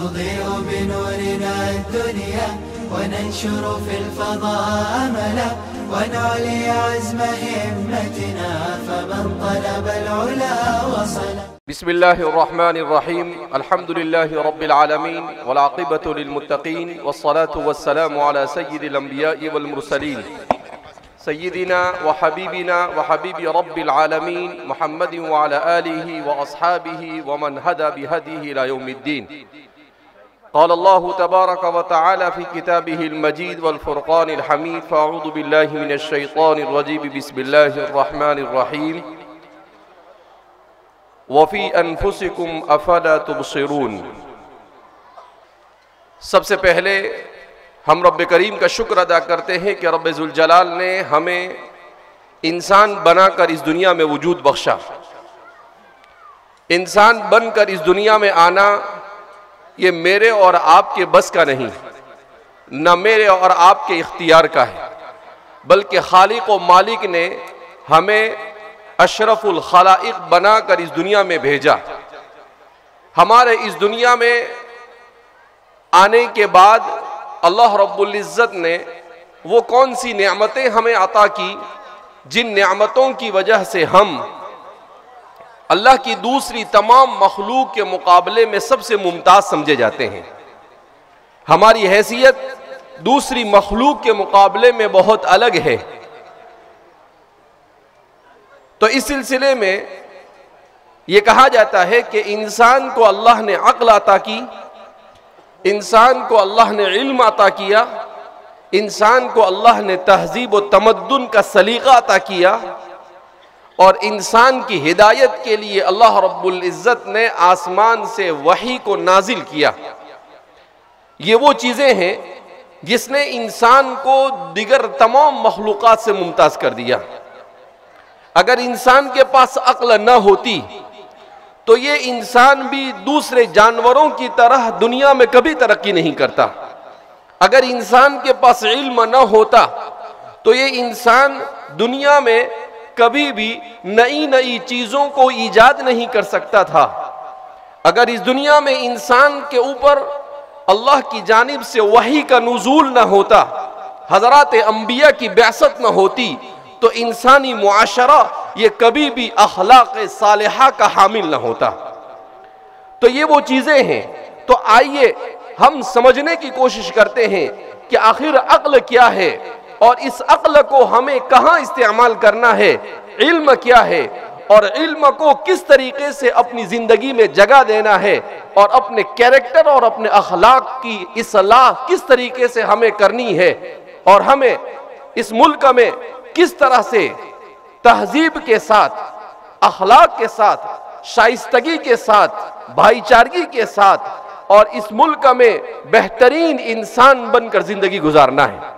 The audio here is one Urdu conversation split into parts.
نضيء بنورنا الدنيا وننشر في الفضاء أملا ونعلي عزم همتنا فمن طلب العلا وصل. بسم الله الرحمن الرحيم. الحمد لله رب العالمين والعاقبة للمتقين والصلاة والسلام على سيد الأنبياء والمرسلين سيدنا وحبيبنا وحبيب رب العالمين محمد وعلى آله وأصحابه ومن هدى بهديه إلى يوم الدين. قال الله تبارك وتعالى في كتابه المجيد والفرقان الحميد فأعوذ بالله من الشيطان الرجيم بسم الله الرحمن الرحيم وفي أنفسكم أفلا تبصرون. سب سے پہلے ہم رب کریم کا شکر ادا کرتے ہیں کہ رب ذوالجلال نے ہمیں انسان بنا کر اس دنیا میں وجود بخشا. انسان بن کر اس دنیا میں آنا یہ میرے اور آپ کے بس کا نہیں، نہ میرے اور آپ کے اختیار کا ہے، بلکہ خالق و مالک نے ہمیں اشرف الخلائق بنا کر اس دنیا میں بھیجا. ہمارے اس دنیا میں آنے کے بعد اللہ رب العزت نے وہ کون سی نعمتیں ہمیں عطا کی جن نعمتوں کی وجہ سے ہم اللہ کی دوسری تمام مخلوق کے مقابلے میں سب سے ممتاز سمجھے جاتے ہیں. ہماری حیثیت دوسری مخلوق کے مقابلے میں بہت الگ ہے. تو اس سلسلے میں یہ کہا جاتا ہے کہ انسان کو اللہ نے عقل عطا کی، انسان کو اللہ نے علم عطا کیا، انسان کو اللہ نے تہذیب و تمدن کا سلیقہ عطا کیا، اور انسان کی ہدایت کے لیے اللہ رب العزت نے آسمان سے وحی کو نازل کیا. یہ وہ چیزیں ہیں جس نے انسان کو دیگر تمام مخلوقات سے ممتاز کر دیا. اگر انسان کے پاس عقل نہ ہوتی تو یہ انسان بھی دوسرے جانوروں کی طرح دنیا میں کبھی ترقی نہیں کرتا. اگر انسان کے پاس علم نہ ہوتا تو یہ انسان دنیا میں کبھی بھی نئی نئی چیزوں کو ایجاد نہیں کر سکتا تھا. اگر اس دنیا میں انسان کے اوپر اللہ کی جانب سے وحی کا نزول نہ ہوتا، حضرات انبیاء کی بعثت نہ ہوتی، تو انسانی معاشرہ یہ کبھی بھی اخلاق صالحہ کا حامل نہ ہوتا. تو یہ وہ چیزیں ہیں. تو آئیے ہم سمجھنے کی کوشش کرتے ہیں کہ آخر عقل کیا ہے اور اس عقل کو ہمیں کہاں استعمال کرنا ہے، علم کیا ہے اور علم کو کس طریقے سے اپنی زندگی میں جگہ دینا ہے، اور اپنے کیریکٹر اور اپنے اخلاق کی اصلاح کس طریقے سے ہمیں کرنی ہے، اور ہمیں اس ملک میں کس طرح سے تہذیب کے ساتھ، اخلاق کے ساتھ، شائستگی کے ساتھ، بھائی چارگی کے ساتھ اور اس ملک میں بہترین انسان بن کر زندگی گزارنا ہے.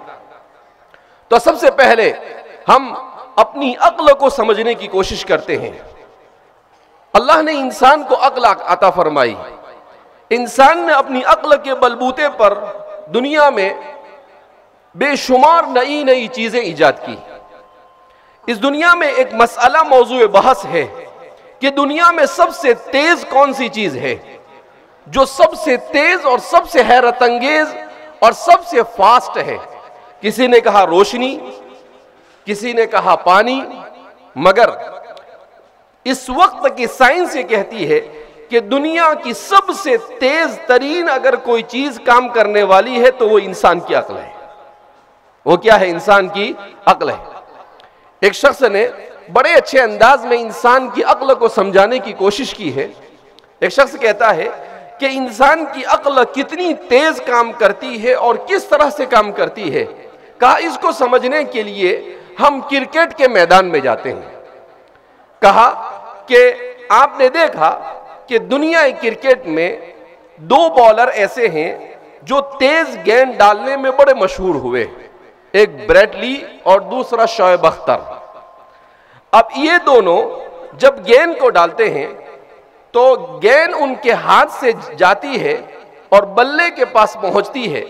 تو سب سے پہلے ہم اپنی عقل کو سمجھنے کی کوشش کرتے ہیں. اللہ نے انسان کو عقل عطا فرمائی. انسان نے اپنی عقل کے بلبوتے پر دنیا میں بے شمار نئی نئی چیزیں ایجاد کی. اس دنیا میں ایک مسئلہ موضوع بحث ہے کہ دنیا میں سب سے تیز کون سی چیز ہے، جو سب سے تیز اور سب سے حیرت انگیز اور سب سے فاسٹ ہے. کسی نے کہا روشنی، کسی نے کہا پانی، مگر اس وقت کی سائنس یہ کہتی ہے کہ دنیا کی سب سے تیز ترین اگر کوئی چیز کام کرنے والی ہے تو وہ انسان کی عقل ہے. وہ کیا ہے؟ انسان کی عقل ہے. ایک شخص نے بڑے اچھے انداز میں انسان کی عقل کو سمجھانے کی کوشش کی ہے. ایک شخص کہتا ہے کہ انسان کی عقل کتنی تیز کام کرتی ہے اور کس طرح سے کام کرتی ہے. کہا اس کو سمجھنے کے لیے ہم کرکٹ کے میدان میں جاتے ہیں. کہا کہ آپ نے دیکھا کہ دنیا کرکٹ میں دو بالر ایسے ہیں جو تیز گیند ڈالنے میں بڑے مشہور ہوئے، ایک بریٹ لی اور دوسرا شعیب اختر. اب یہ دونوں جب گیند کو ڈالتے ہیں تو گیند ان کے ہاتھ سے جاتی ہے اور بلے کے پاس پہنچتی ہے.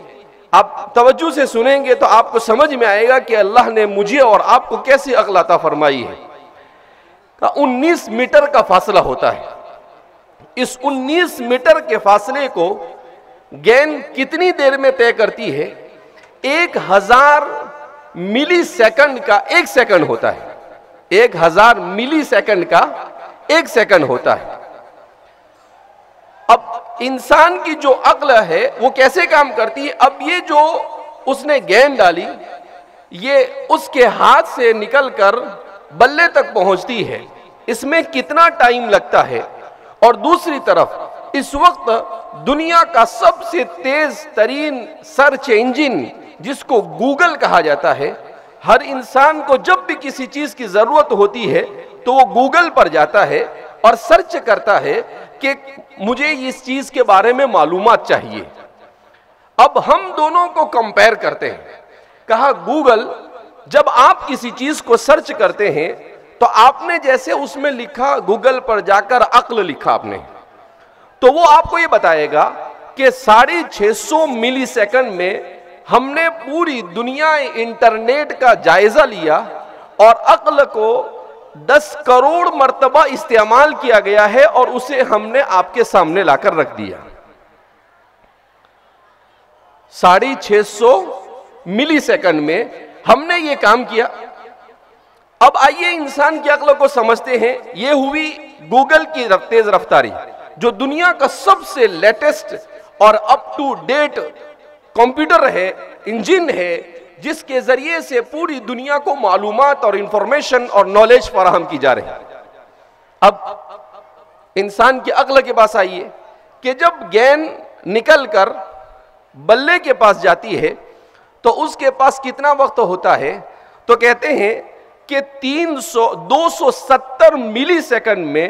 آپ توجہ سے سنیں گے تو آپ کو سمجھ میں آئے گا کہ اللہ نے مجھے اور آپ کو کیسی عقل عطا فرمائی ہے. 19 میٹر کا فاصلہ ہوتا ہے. اس 19 میٹر کے فاصلے کو گیند کتنی دیر میں طے کرتی ہے؟ 1000 ملی سیکنڈ کا 1 سیکنڈ ہوتا ہے. 1000 ملی سیکنڈ کا 1 سیکنڈ ہوتا ہے. اب انسان کی جو عقل ہے وہ کیسے کام کرتی ہے؟ اب یہ جو اس نے گیند ڈالی یہ اس کے ہاتھ سے نکل کر بلے تک پہنچتی ہے، اس میں کتنا ٹائم لگتا ہے؟ اور دوسری طرف اس وقت دنیا کا سب سے تیز ترین سرچ انجن جس کو گوگل کہا جاتا ہے، ہر انسان کو جب بھی کسی چیز کی ضرورت ہوتی ہے تو وہ گوگل پر جاتا ہے اور سرچ کرتا ہے کہ مجھے اس چیز کے بارے میں معلومات چاہیے. اب ہم دونوں کو کمپیر کرتے ہیں. کہا گوگل جب آپ کسی چیز کو سرچ کرتے ہیں تو آپ نے جیسے اس میں لکھا، گوگل پر جا کر عقل لکھا آپ نے، تو وہ آپ کو یہ بتائے گا کہ 650 ملی سیکنڈ میں ہم نے پوری دنیا انٹرنیٹ کا جائزہ لیا اور عقل کو 10 کروڑ مرتبہ استعمال کیا گیا ہے اور اسے ہم نے آپ کے سامنے لا کر رکھ دیا. 650 ملی سیکنڈ میں ہم نے یہ کام کیا. اب آئیے انسان کی عقل کو سمجھتے ہیں. یہ ہوئی گوگل کی تیز رفتاری، جو دنیا کا سب سے لیٹسٹ اور اپ ٹو ڈیٹ کمپیوٹر ہے، انجن ہے، جس کے ذریعے سے پوری دنیا کو معلومات اور انفارمیشن اور نالج فراہم کی جا رہی ہے. اب انسان کی عقل کے پاس آئیے کہ جب گیند نکل کر بلے کے پاس جاتی ہے تو اس کے پاس کتنا وقت ہوتا ہے؟ تو کہتے ہیں کہ 270 ملی سیکنڈ میں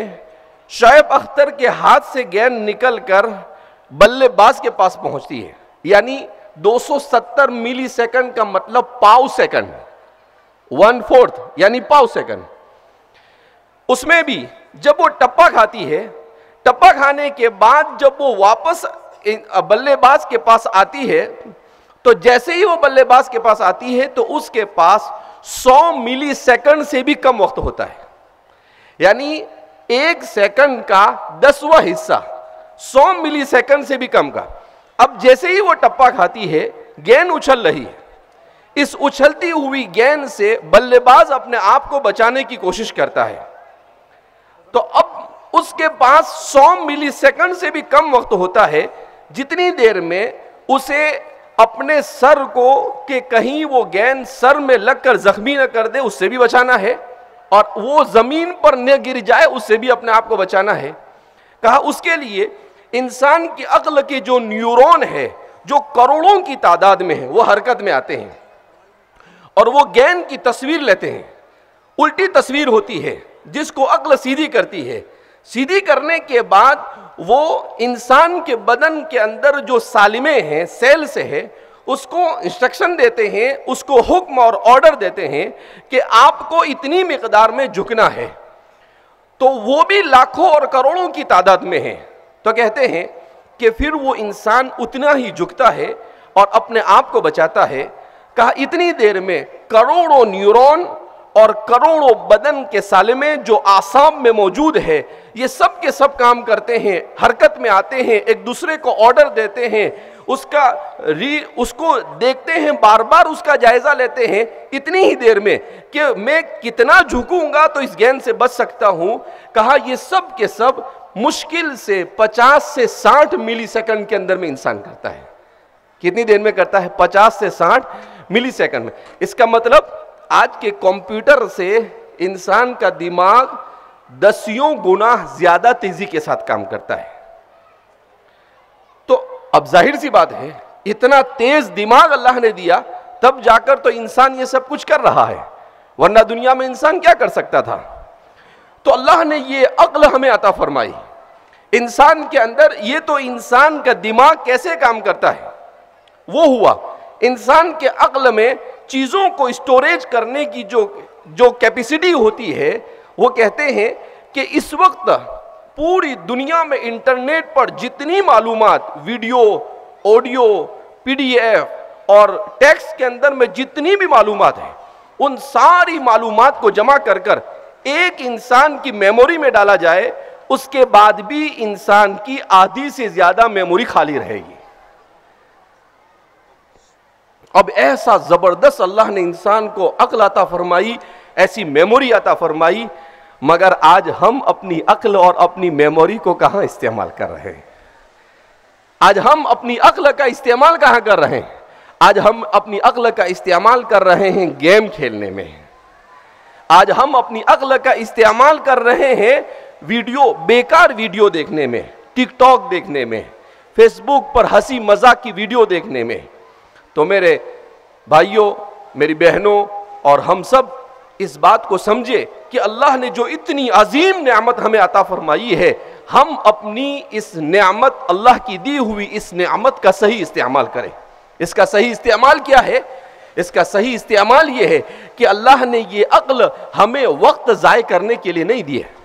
شعیب اختر کے ہاتھ سے گیند نکل کر بلے باز کے پاس پہنچتی ہے. یعنی 270 ملی سیکنڈ کا مطلب پاؤ سیکنڈ، 1/4 یعنی پاؤ سیکنڈ. اس میں بھی جب وہ ٹپا کھاتی ہے، ٹپا کھانے کے بعد جب وہ واپس بلے باز کے پاس آتی ہے تو جیسے ہی وہ بلے باز کے پاس آتی ہے تو اس کے پاس 100 ملی سیکنڈ سے بھی کم وقت ہوتا ہے. یعنی 1 سیکنڈ کا 10واں حصہ، 100 ملی سیکنڈ سے بھی کم کا. اب جیسے ہی وہ ٹپا کھاتی ہے، گیند اچھل رہی ہے. اس اچھلتی ہوئی گیند سے بلے باز اپنے آپ کو بچانے کی کوشش کرتا ہے. تو اب اس کے پاس 100 ملی سیکنڈ سے بھی کم وقت ہوتا ہے جتنی دیر میں اسے اپنے سر کو کہ کہیں وہ گیند سر میں لگ کر زخمی نہ کر دے اس سے بھی بچانا ہے، اور وہ زمین پر نہ گر جائے اس سے بھی اپنے آپ کو بچانا ہے. کہا اس کے لیے انسان کی عقل کے جو نیورون ہے جو کروڑوں کی تعداد میں ہیں وہ حرکت میں آتے ہیں اور وہ گیند کی تصویر لیتے ہیں. الٹی تصویر ہوتی ہے جس کو عقل سیدھی کرتی ہے. سیدھی کرنے کے بعد وہ انسان کے بدن کے اندر جو سالمیں ہیں، سیل سے ہے، اس کو انسٹرکشن دیتے ہیں، اس کو حکم اور آرڈر دیتے ہیں کہ آپ کو اتنی مقدار میں جھکنا ہے. تو وہ بھی لاکھوں اور کروڑوں کی تعداد میں ہیں. تو کہتے ہیں کہ پھر وہ انسان اتنا ہی جھکتا ہے اور اپنے آپ کو بچاتا ہے. کہا اتنی دیر میں کروڑوں نیورون اور کروڑوں بدن کے سالمے جو اعصاب میں موجود ہے یہ سب کے سب کام کرتے ہیں، حرکت میں آتے ہیں، ایک دوسرے کو آرڈر دیتے ہیں، اس کو دیکھتے ہیں، بار بار اس کا جائزہ لیتے ہیں اتنی ہی دیر میں کہ میں کتنا جھکوں گا تو اس گیند سے بچ سکتا ہوں. کہا یہ سب کے سب مشکل سے 50 سے 60 ملی سیکنڈ کے اندر میں انسان کرتا ہے. کتنی دیر میں کرتا ہے؟ 50 سے 60 ملی سیکنڈ میں. اس کا مطلب آج کے کمپیوٹر سے انسان کا دماغ 10 گنا زیادہ تیزی کے ساتھ کام کرتا ہے. تو اب ظاہر سی بات ہے اتنا تیز دماغ اللہ نے دیا تب جا کر تو انسان یہ سب کچھ کر رہا ہے، ورنہ دنیا میں انسان کیا کر سکتا تھا؟ تو اللہ نے یہ عقل ہمیں عطا فرمائی انسان کے اندر. یہ تو انسان کا دماغ کیسے کام کرتا ہے وہ ہوا. انسان کے عقل میں چیزوں کو اسٹوریج کرنے کی جو کیپیسٹی ہوتی ہے، وہ کہتے ہیں کہ اس وقت پوری دنیا میں انٹرنیٹ پر جتنی معلومات، video, audio, P D F اور ٹیکسٹ کے اندر میں جتنی بھی معلومات ہیں، ان ساری معلومات کو جمع کر کر ایک انسان کی میموری میں ڈالا جائے، اس کے بعد بھی انسان کی آدھی سے زیادہ میموری خالی رہے گی. اب ایسا زبردست اللہ نے انسان کو عقل عطا فرمائی، ایسی میموری عطا فرمائی، مگر آج ہم اپنی عقل اور اپنی میموری کو کہاں استعمال کر رہے ہیں؟ آج ہم اپنی عقل کا استعمال کہاں کر رہے ہیں؟ آج ہم اپنی عقل کا استعمال کر رہے ہیں گیم کھیلنے میں، آج ہم اپنی عقل کا استعمال کر رہے ہیں بیکار ویڈیو دیکھنے میں، ٹک ٹاک دیکھنے میں، فیس بک پر ہنسی مذاق کی ویڈیو دیکھنے میں۔ تو میرے بھائیوں، میری بہنوں اور ہم سب اس بات کو سمجھے کہ اللہ نے جو اتنی عظیم نعمت ہمیں عطا فرمائی ہے، ہم اپنی اس نعمت، اللہ کی دی ہوئی اس نعمت کا صحیح استعمال کریں۔ اس کا صحیح استعمال کیا ہے؟ اس کا صحیح استعمال یہ ہے کہ اللہ نے یہ عقل ہمیں وقت ضائع کرنے کے لیے نہیں دی ہے۔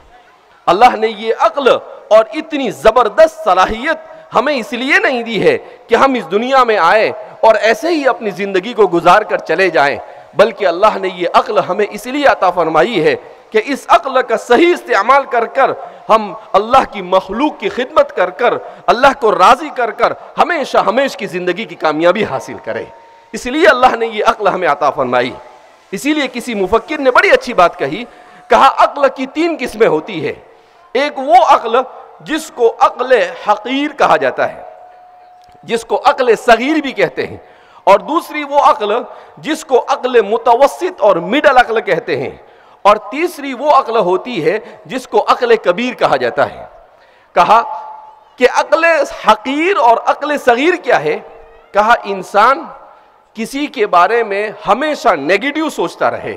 اللہ نے یہ عقل اور اتنی زبردست صلاحیت ہمیں اس لیے نہیں دی ہے کہ ہم اس دنیا میں آئیں اور ایسے ہی اپنی زندگی کو گزار کر چلے جائیں، بلکہ اللہ نے یہ عقل ہمیں اس لیے عطا فرمائی ہے کہ اس عقل کا صحیح استعمال کر کر ہم اللہ کی مخلوق کی خدمت کر کر، اللہ کو راضی کر کر ہمیشہ ہمیشہ کی زندگی کی کامیابی حاصل کریں۔ اس لیے اللہ نے یہ عقل ہمیں عطا فرمائی۔ اسی لیے کسی مفکر نے بڑی اچھی بات کہا عقل کی 3 قسمیں ہوتی ہے۔ ایک وہ عقل جس کو عقل حقیر کہا جاتا ہے، جس کو عقل صغیر بھی کہتے ہیں، اور دوسری وہ عقل جس کو عقل متوسط اور مڈل عقل کہتے ہیں، اور تیسری وہ عقل ہوتی ہے جس کو عقل کبیر کہا جاتا ہے۔ کہا کہ عقل حقیر اور عقل صغیر کیا ہے؟ کہا انسان کسی کے بارے میں ہمیشہ نیگیٹو سوچتا رہے،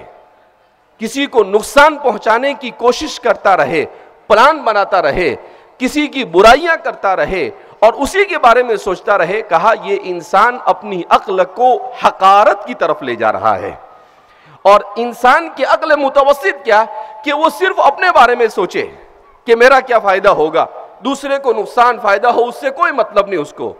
کسی کو نقصان پہنچانے کی کوشش کرتا رہے، پلان بناتا رہے، کسی کی برائیاں کرتا رہے اور اسی کے بارے میں سوچتا رہے، کہا یہ انسان اپنی عقل کو حقارت کی طرف لے جا رہا ہے۔ اور انسان کی عقل متوسط کیا کہ وہ صرف اپنے بارے میں سوچے کہ میرا کیا فائدہ ہوگا، دوسرے کو نقصان فائدہ ہو اس سے کوئی مطلب نہیں اس کو۔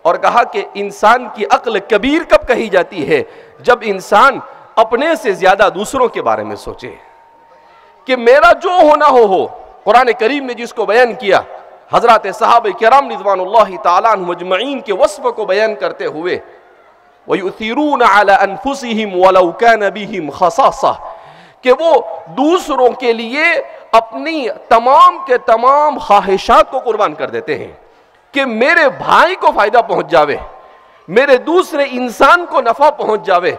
اور کہا کہ انسان کی عقل کبیر کب کہی جاتی ہے؟ جب انسان اپنے سے زیادہ دوسروں کے بارے میں سوچے کہ میرا جو ہونا ہو۔ قرآن کریم نے جس کو بیان کیا، حضرات صحابہ کرام رضوان اللہ تعالیٰ عنہم اجمعین کے وصف کو بیان کرتے ہوئے، وَيُؤْثِرُونَ عَلَىٰ أَنفُسِهِمْ وَلَوْ كَانَ بِهِمْ خَصَاصَةٌ، کہ وہ دوسروں کے لیے اپنی تمام کے تمام خواہشات کو قربان کر دیتے ہیں کہ میرے بھائی کو فائدہ پہنچ جاوے، میرے دوسرے انسان کو نفع پہنچ جاوے،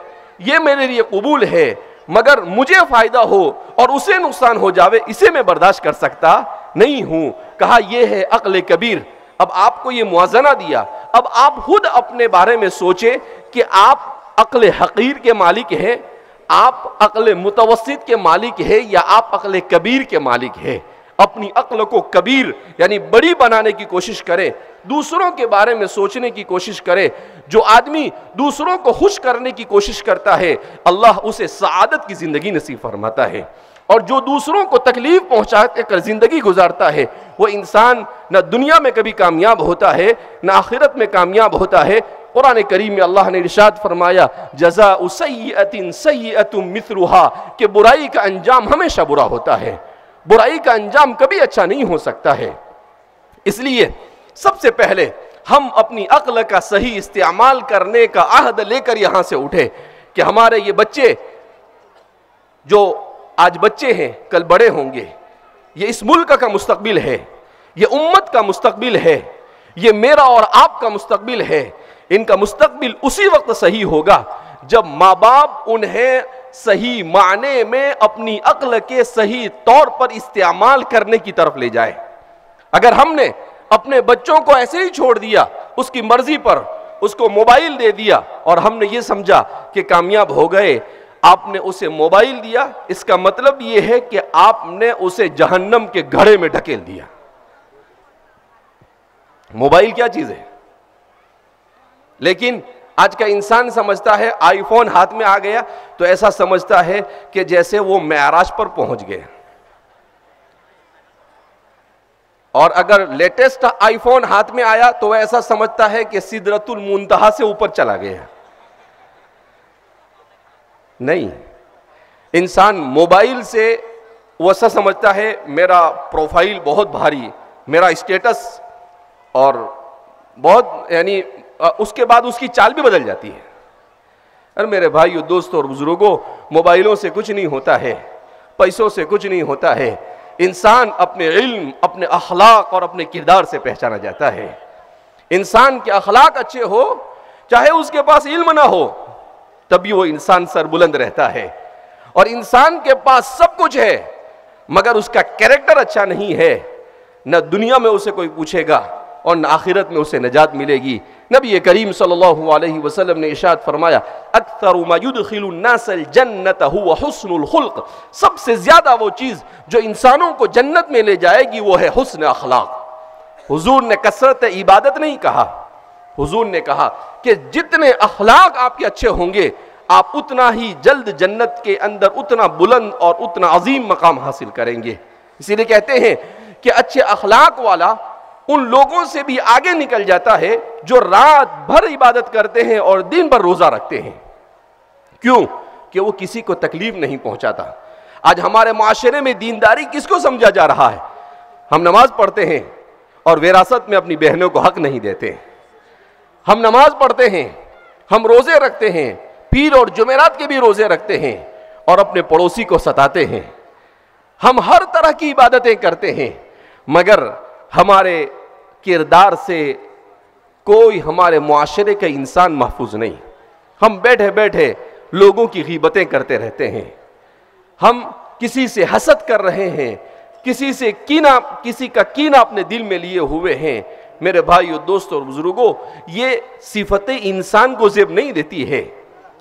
یہ میرے لیے قبول ہے، مگر مجھے فائدہ ہو اور اسے نقصان ہو جاوے اسے میں برداشت کر سکتا نہیں ہوں۔ کہا یہ ہے عقل کبیر۔ اب آپ کو یہ موازنہ دیا، اب آپ خود اپنے بارے میں سوچیں کہ آپ عقل حقیر کے مالک ہیں، آپ عقل متوسط کے مالک ہیں، یا آپ عقل کبیر کے مالک ہیں۔ اپنی عقل کو کبیر یعنی بڑی بنانے کی کوشش کرے، دوسروں کے بارے میں سوچنے کی کوشش کرے۔ جو آدمی دوسروں کو خوش کرنے کی کوشش کرتا ہے، اللہ اسے سعادت کی زندگی نصیب فرماتا ہے، اور جو دوسروں کو تکلیف پہنچا کر زندگی گزارتا ہے، وہ انسان نہ دنیا میں کبھی کامیاب ہوتا ہے نہ آخرت میں کامیاب ہوتا ہے۔ قرآن کریم میں اللہ نے ارشاد فرمایا جزاء سیئۃ سیئۃ مثلھا، کہ برائی کا انجام ہمیشہ برا ہوتا ہے، برائی کا انجام کبھی اچھا نہیں ہو سکتا ہے۔ اس لیے سب سے پہلے ہم اپنی عقل کا صحیح استعمال کرنے کا عہد لے کر یہاں سے اٹھے کہ ہمارے یہ بچے جو آج بچے ہیں کل بڑے ہوں گے، یہ اس ملک کا مستقبل ہے، یہ امت کا مستقبل ہے، یہ میرا اور آپ کا مستقبل ہے۔ ان کا مستقبل اسی وقت صحیح ہوگا جب ماں باپ انہیں صحیح معنی میں اپنی عقل کے صحیح طور پر استعمال کرنے کی طرف لے جائے۔ اگر ہم نے اپنے بچوں کو ایسے ہی چھوڑ دیا اس کی مرضی پر، اس کو موبائل دے دیا اور ہم نے یہ سمجھا کہ کامیاب ہو گئے، آپ نے اسے موبائل دیا، اس کا مطلب یہ ہے کہ آپ نے اسے جہنم کے گھڑے میں ڈھکیل دیا۔ موبائل کیا چیز ہے؟ لیکن آج کا انسان سمجھتا ہے آئی فون ہاتھ میں آ گیا تو ایسا سمجھتا ہے کہ جیسے وہ معراج پر پہنچ گئے، اور اگر لیٹسٹ آئی فون ہاتھ میں آیا تو وہ ایسا سمجھتا ہے کہ سدرۃ المنتہا سے اوپر چلا گیا۔ نہیں، انسان موبائل سے وہ ایسا سمجھتا ہے میرا پروفائل بہت بھاری، میرا اسٹیٹس، اور بہت یعنی اس کے بعد اس کی چال بھی بدل جاتی ہے۔ اور میرے بھائیو دوستوں اور بزرگوں، موبائلوں سے کچھ نہیں ہوتا ہے، پیسوں سے کچھ نہیں ہوتا ہے، انسان اپنے علم، اپنے اخلاق اور اپنے کردار سے پہچانا جاتا ہے۔ انسان کے اخلاق اچھے ہو، چاہے اس کے پاس علم نہ ہو، تبھی وہ انسان سر بلند رہتا ہے۔ اور انسان کے پاس سب کچھ ہے مگر اس کا کیریکٹر اچھا نہیں ہے، نہ دنیا میں اسے کوئی پوچھے گا اور نہ آخرت میں اسے نجات ملے گی۔ نبی کریم صلی اللہ علیہ وسلم نے ارشاد فرمایا، اکثر ما يدخل الناس الجنت هو حسن الخلق، سب سے زیادہ وہ چیز جو انسانوں کو جنت میں لے جائے گی وہ ہے حسن اخلاق۔ حضور نے کثرت عبادت نہیں کہا، حضور نے کہا کہ جتنے اخلاق آپ کے اچھے ہوں گے آپ اتنا ہی جلد جنت کے اندر اتنا بلند اور اتنا عظیم مقام حاصل کریں گے۔ اسی لیے کہتے ہیں کہ اچھے اخلاق والا ان لوگوں سے بھی آگے نکل جاتا ہے جو رات بھر عبادت کرتے ہیں اور دن بھر روزہ رکھتے ہیں۔ کیوں؟ کہ وہ کسی کو تکلیف نہیں پہنچاتا۔ آج ہمارے معاشرے میں دینداری کس کو سمجھا جا رہا ہے؟ ہم نماز پڑھتے ہیں اور وراثت میں اپنی بہنوں کو حق نہیں دیتے، ہم نماز پڑھتے ہیں، ہم روزے رکھتے ہیں، پیر اور جمعرات کے بھی روزے رکھتے ہیں اور اپنے پڑوسی کو ستاتے ہیں، ہم ہر طرح کی عبادتیں کرتے ہیں مگر ہمارے کردار سے کوئی ہمارے معاشرے کا انسان محفوظ نہیں۔ ہم بیٹھے بیٹھے لوگوں کی غیبتیں کرتے رہتے ہیں، ہم کسی سے حسد کر رہے ہیں، کسی کا کینہ اپنے دل میں لیے ہوئے ہیں۔ میرے بھائیو دوستوں اور بزرگوں، یہ صفتیں انسان کو زیب نہیں دیتی ہے،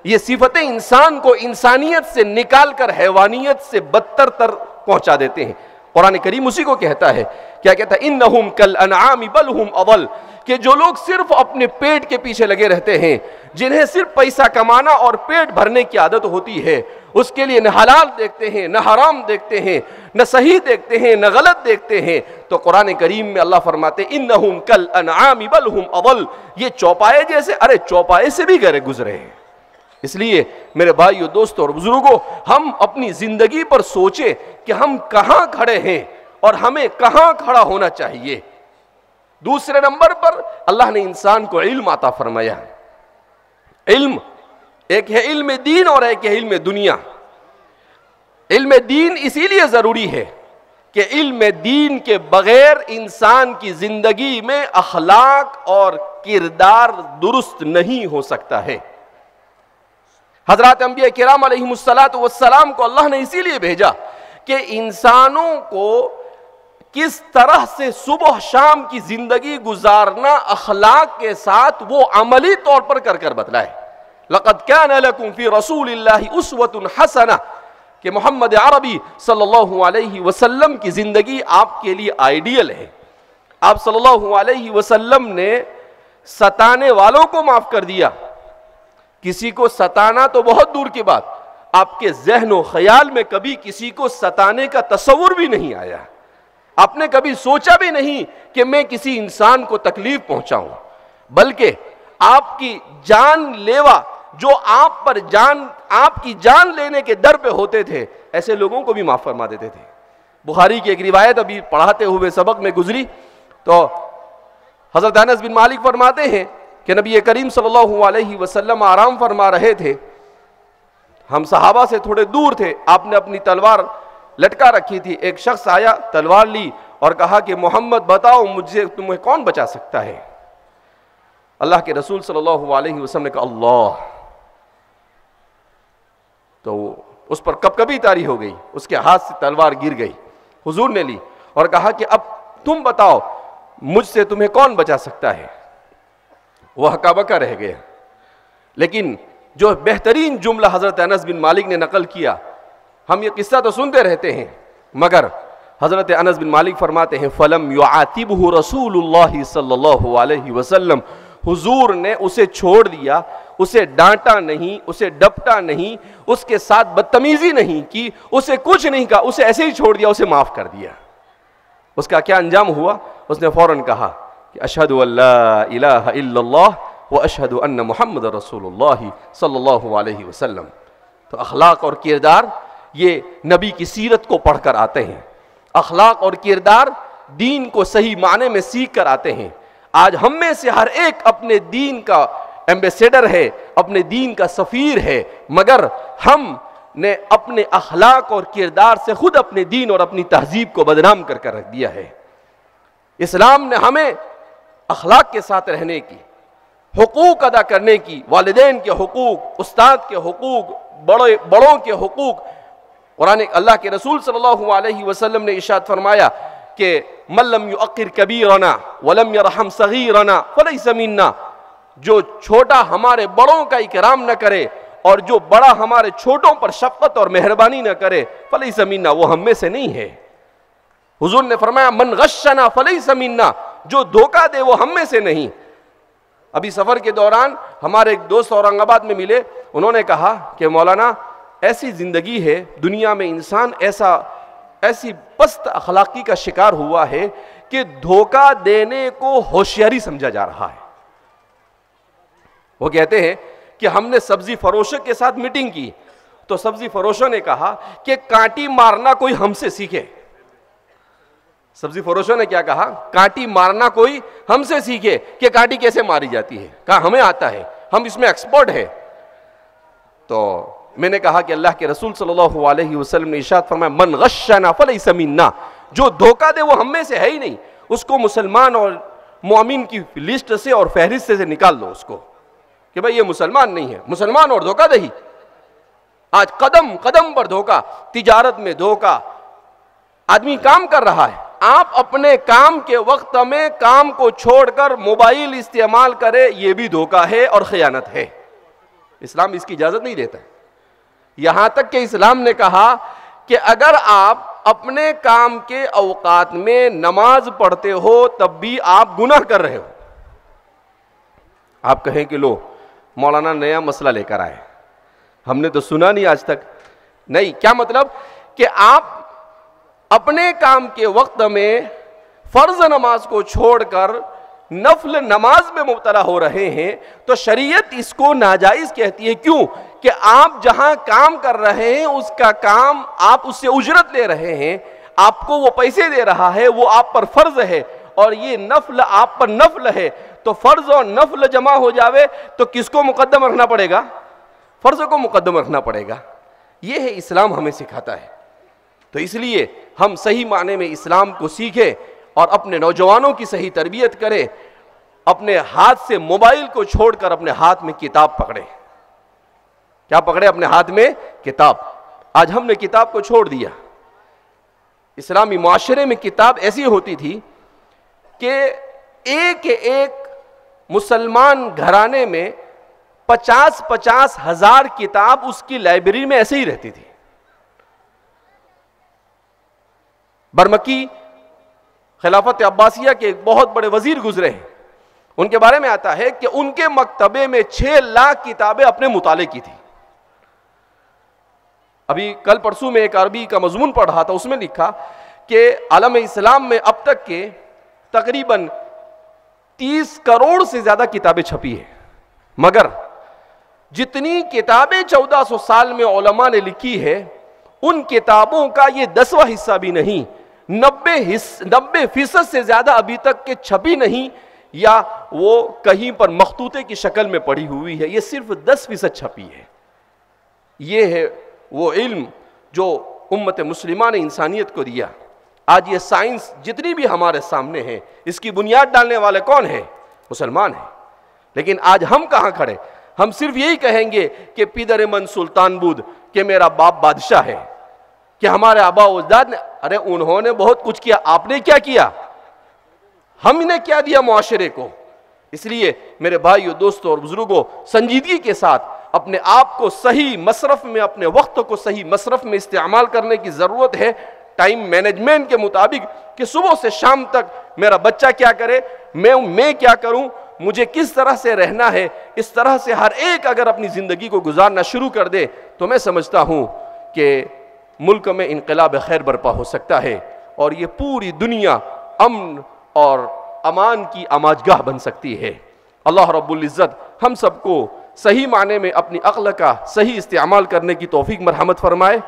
یہ صفتیں انسان کو انسانیت سے نکال کر حیوانیت سے بدتر تر پہنچا دیتے ہیں۔ قرآن کریم اسی کو کہتا ہے، کیا کہتا ہے؟ انہم کالانعام بل ہم اضل، کہ جو لوگ صرف اپنے پیٹ کے پیچھے لگے رہتے ہیں، جنہیں صرف پیسہ کمانا اور پیٹ بھرنے کی عادت ہوتی ہے، اس کے لیے نہ حلال دیکھتے ہیں، نہ حرام دیکھتے ہیں، نہ صحیح دیکھتے ہیں، نہ غلط دیکھتے ہیں، تو قرآن کریم میں اللہ فرماتے ہیں انہم کالانعام بل ہم اضل، یہ چوپائے جیسے، ارے چوپائے سے بھی گزرے ہیں۔ اس لیے میرے بھائیو دوستوں اور بزرگوں، ہم اپنی زندگی پر سوچیں کہ ہم کہاں کھڑے ہیں اور ہمیں کہاں کھڑا ہونا چاہیے۔ دوسرے نمبر پر اللہ نے انسان کو علم عطا فرمایا۔ علم ایک ہے علم دین اور ایک ہے علم دنیا۔ علم دین اسی لیے ضروری ہے کہ علم دین کے بغیر انسان کی زندگی میں اخلاق اور کردار درست نہیں ہو سکتا ہے۔ حضرات انبیاء کرام علیہم السلام کو اللہ نے اسی لیے بھیجا کہ انسانوں کو کس طرح سے صبح شام کی زندگی گزارنا اخلاق کے ساتھ وہ عملی طور پر کر بتلائے۔ لَقَدْ كَانَ لَكُمْ فِي رَسُولِ اللَّهِ أُسْوَةٌ حَسَنَةٌ کہ محمد عربی صلی اللہ علیہ وسلم کی زندگی آپ کے لیے آئیڈیل ہے۔ آپ صلی اللہ علیہ وسلم نے ستانے والوں کو معاف کر دیا، کسی کو ستانا تو بہت دور کی بات، آپ کے ذہن و خیال میں کبھی کسی کو ستانے کا تصور بھی نہیں آیا، آپ نے کبھی سوچا بھی نہیں کہ میں کسی انسان کو تکلیف پہنچاؤں، بلکہ آپ کی جان لیوا جو آپ کی جان لینے کے در پہ ہوتے تھے، ایسے لوگوں کو بھی معاف فرما دیتے تھے۔ بخاری کی ایک روایت ابھی پڑھاتے ہوئے سبق میں گزری تو حضرت انس بن مالک فرماتے ہیں کہ نبی کریم صلی اللہ علیہ وسلم آرام فرما رہے تھے، ہم صحابہ سے تھوڑے دور تھے، آپ نے اپنی تلوار لٹکا رکھی تھی، ایک شخص آیا تلوار لی اور کہا کہ محمد بتاؤ مجھے تمہیں کون بچا سکتا ہے؟ اللہ کے رسول صلی اللہ علیہ وسلم نے کہا اللہ، تو اس پر کبکبی طاری ہو گئی، اس کے ہاتھ سے تلوار گر گئی، حضور نے لی اور کہا کہ اب تم بتاؤ مجھ سے تمہیں کون بچا سکتا ہے؟ وہ ہکا بکا رہ گیا۔ لیکن جو بہترین جملہ حضرت انس بن مالک نے نقل کیا، ہم یہ قصہ تو سنتے رہتے ہیں مگر حضرت انس بن مالک فرماتے ہیں فَلَمْ يُعَاتِبْهُ رَسُولُ اللَّهِ صلی اللہ علیہ وسلم، حضور نے اسے چھوڑ دیا، اسے ڈانٹا نہیں، اسے ڈپٹا نہیں، اس کے ساتھ بدتمیزی نہیں کی، اسے کچھ نہیں کہا، اسے ایسے ہی چھوڑ دیا، اسے معاف کر دیا۔ اس کا کیا انجام ہوا؟ اس نے فوراً کہا کہ اشہد ان لا الہ الا اللہ و اشہد ان محمد رسول اللہ صلی اللہ علیہ وسلم۔ تو اخلاق اور کردار یہ نبی کی سیرت کو پڑھ کر آتے ہیں، اخلاق اور کردار دین کو صحیح معنی میں سیکھ کر آتے ہیں۔ آج ہم میں سے ہر ایک اپنے دین کا ایمبیسیڈر ہے، اپنے دین کا سفیر ہے، مگر ہم نے اپنے اخلاق اور کردار سے خود اپنے دین اور اپنی تہذیب کو بدنام کر کر رکھ دیا ہے۔ اسلام نے ہمیں اخلاق کے ساتھ رہنے کی، حقوق ادا کرنے کی، والدین کے حقوق، استاد کے حقوق، بڑوں کے حقوق۔ قرآن اللہ کے رسول صلی اللہ علیہ وسلم نے ارشاد فرمایا کہ من لم یؤقر کبیرنا ولم یرحم صغیرنا فلیس منا، جو چھوٹا ہمارے بڑوں کا اکرام نہ کرے اور جو بڑا ہمارے چھوٹوں پر شفقت اور مہربانی نہ کرے فلیس منا، وہ ہم میں سے نہیں ہے۔ حضور نے فرمایا من غشنا فلیس منا، جو دھوکہ دے وہ ہم میں سے نہیں۔ ابھی سفر کے دوران ہمارے ایک دوست اورنگ آباد میں ملے، انہوں نے کہا کہ مولانا ایسی زندگی ہے دنیا میں، انسان ایسی پست اخلاقی کا شکار ہوا ہے کہ دھوکہ دینے کو ہوشیاری سمجھا جا رہا ہے۔ وہ کہتے ہیں کہ ہم نے سبزی فروشوں کے ساتھ میٹنگ کی تو سبزی فروشوں نے کہا کہ کانٹی مارنا کوئی ہم سے سیکھے۔ سبزی فروشوں نے کیا کہا؟ کانٹی مارنا کوئی ہم سے سیکھے کہ کانٹی کیسے ماری جاتی ہے، کہا ہمیں آتا ہے، ہم اس میں ایکسپرٹ ہیں۔ تو میں نے کہا کہ اللہ کے رسول صلی اللہ علیہ وسلم نے ارشاد فرمایا من غشنا فلیس منا، جو دھوکہ دے وہ ہم میں سے ہے ہی نہیں، اس کو مسلمان اور مومن کی لسٹ سے اور فہرست سے نکال دو اس کو کہ بھئی یہ مسلمان نہیں ہے۔ مسلمان اور دھوکہ دہی، آج قدم قدم پر دھوکہ، تجارت میں دھوکہ، آدمی کام کر رہا ہے، آپ اپنے کام کے وقت میں کام کو چھوڑ کر موبائل استعمال کرے، یہ بھی دھوکہ ہے اور خیانت ہے۔ اسلام اس کی اجازت نہیں دیتا ہے۔ یہاں تک کہ اسلام نے کہا کہ اگر آپ اپنے کام کے اوقات میں نماز پڑھتے ہو تب بھی آپ گناہ کر رہے ہو۔ آپ کہیں کہ لو مولانا نیا مسئلہ لے کر آئے، ہم نے تو سنا نہیں آج تک۔ نہیں، کیا مطلب؟ کہ آپ اپنے کام کے وقت میں فرض نماز کو چھوڑ کر نفل نماز میں مبتلا ہو رہے ہیں تو شریعت اس کو ناجائز کہتی ہے۔ کیوں؟ کہ آپ جہاں کام کر رہے ہیں اس کا کام آپ اس سے اجرت لے رہے ہیں، آپ کو وہ پیسے دے رہا ہے، وہ آپ پر فرض ہے، اور یہ نفل آپ پر نفل ہے، تو فرض اور نفل جمع ہو جاوے تو کس کو مقدم رکھنا پڑے گا؟ فرض کو مقدم رکھنا پڑے گا۔ یہ ہے اسلام ہمیں سکھاتا ہے۔ تو اس لیے ہم صحیح معنی میں اسلام کو سیکھیں اور اپنے نوجوانوں کی صحیح تربیت کریں، اپنے ہاتھ سے موبائل کو چھوڑ کر اپنے ہاتھ میں کتاب پکڑیں۔ کیا پکڑے؟ اپنے ہاتھ میں کتاب۔ آج ہم نے کتاب کو چھوڑ دیا۔ اسلامی معاشرے میں کتاب ایسی ہوتی تھی کہ ایک مسلمان گھرانے میں 50 ہزار کتاب اس کی لائبریری میں ایسے ہی رہتی تھی۔ برمکی خلافت عباسیہ کے ایک بہت بڑے وزیر گزرے ہیں، ان کے بارے میں آتا ہے کہ ان کے مکتبے میں 6 لاکھ کتابیں اپنے مطالعے کی تھی۔ ابھی کل پرسوں میں ایک عربی کا مضمون پڑھ رہا تھا، اس میں لکھا کہ عالم اسلام میں اب تک کے تقریباً 30 کروڑ سے زیادہ کتابیں چھپی ہیں، مگر جتنی کتابیں 1400 سال میں علماء نے لکھی ہے ان کتابوں کا یہ 10واں حصہ بھی نہیں، 90% سے زیادہ ابھی تک کے چھپی نہیں، یا وہ کہیں پر مخطوطے کی شکل میں پڑھی ہوئی ہے، یہ صرف 10% چھپی ہے۔ یہ ہے وہ علم جو امت مسلمہ نے انسانیت کو دیا۔ آج یہ سائنس جتنی بھی ہمارے سامنے ہے، اس کی بنیاد ڈالنے والے کون ہیں؟ مسلمان ہیں۔ لیکن آج ہم کہاں کھڑے؟ ہم صرف یہی کہیں گے کہ پیدر من سلطان بود، کہ میرا باپ بادشاہ ہے، کہ ہمارے آبا و اجداد نے، ارے انہوں نے بہت کچھ کیا، آپ نے کیا کیا؟ ہم نے کیا دیا معاشرے کو؟ اس لیے میرے بھائیو، دوستوں اور بزرگوں، سنجیدگی کے ساتھ اپنے آپ کو صحیح مصرف میں، اپنے وقت کو صحیح مصرف میں استعمال کرنے کی ضرورت ہے، ٹائم مینجمنٹ کے مطابق، کہ صبح سے شام تک میرا بچہ کیا کرے، میں کیا کروں، مجھے کس طرح سے رہنا ہے۔ اس طرح سے ہر ایک اگر اپنی زندگی کو گزارنا شروع کر دے تو میں سمجھتا ہوں کہ ملک میں انقلاب خیر برپا ہو سکتا ہے، اور یہ پوری دنیا امن اور امان کی آماجگاہ بن سکتی ہے۔ اللہ رب العزت ہم سب کو صحیح معنی میں اپنی عقل کا صحیح استعمال کرنے کی توفیق مرحمت فرمائے۔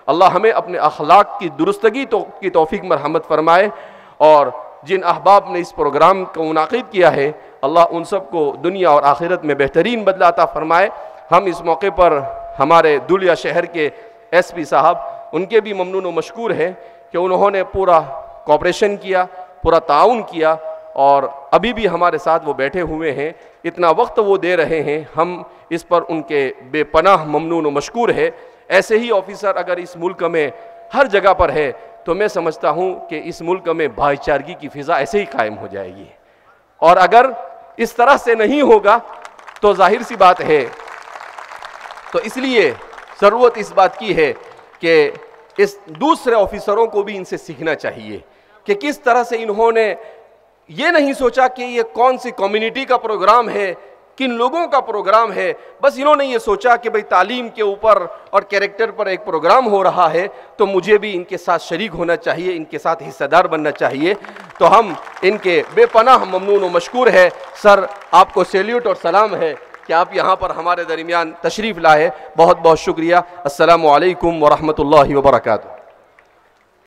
اللہ ہمیں اپنے اخلاق کی درستگی کی توفیق مرحمت فرمائے، اور جن احباب نے اس پروگرام کو منعقد کیا ہے، اللہ ان سب کو دنیا اور آخرت میں بہترین بدلہ عطا فرمائے۔ ہم اس موقع پر ہمارے دھولیا شہر کے ایس پی صاحب، ان کے بھی ممنون و مشکور ہیں کہ انہوں نے پورا کوآپریشن کیا، پورا تعاون کیا، اور ابھی بھی ہمارے ساتھ وہ بیٹھے ہوئے ہیں، اتنا وقت وہ دے رہے ہیں، ہم اس پر ان کے بے پناہ ممنون و مشکور ہے۔ ایسے ہی آفیسر اگر اس ملک میں ہر جگہ پر ہے تو میں سمجھتا ہوں کہ اس ملک میں بھائی چارگی کی فضا ایسے ہی قائم ہو جائے گی، اور اگر اس طرح سے نہیں ہوگا تو ظاہر سی بات ہے، تو اس لیے ضرورت اس بات کی ہے کہ اس دوسرے آفیسروں کو بھی ان سے سیکھنا چاہیے کہ کس طرح سے انہوں نے یہ نہیں سوچا کہ یہ کون سی کمیونٹی کا پروگرام ہے، کن لوگوں کا پروگرام ہے، بس انہوں نے یہ سوچا کہ بھئی تعلیم کے اوپر اور کیریکٹر پر ایک پروگرام ہو رہا ہے تو مجھے بھی ان کے ساتھ شریک ہونا چاہیے، ان کے ساتھ حصہ دار بننا چاہیے۔ تو ہم ان کے بے پناہ ممنون و مشکور ہے۔ سر، آپ کو سیلیوٹ اور سلام ہے کہ آپ یہاں پر ہمارے درمیان تشریف لائے، بہت بہت شکریہ۔ السلام علیکم ورحمۃ اللہ وبرکاتہ۔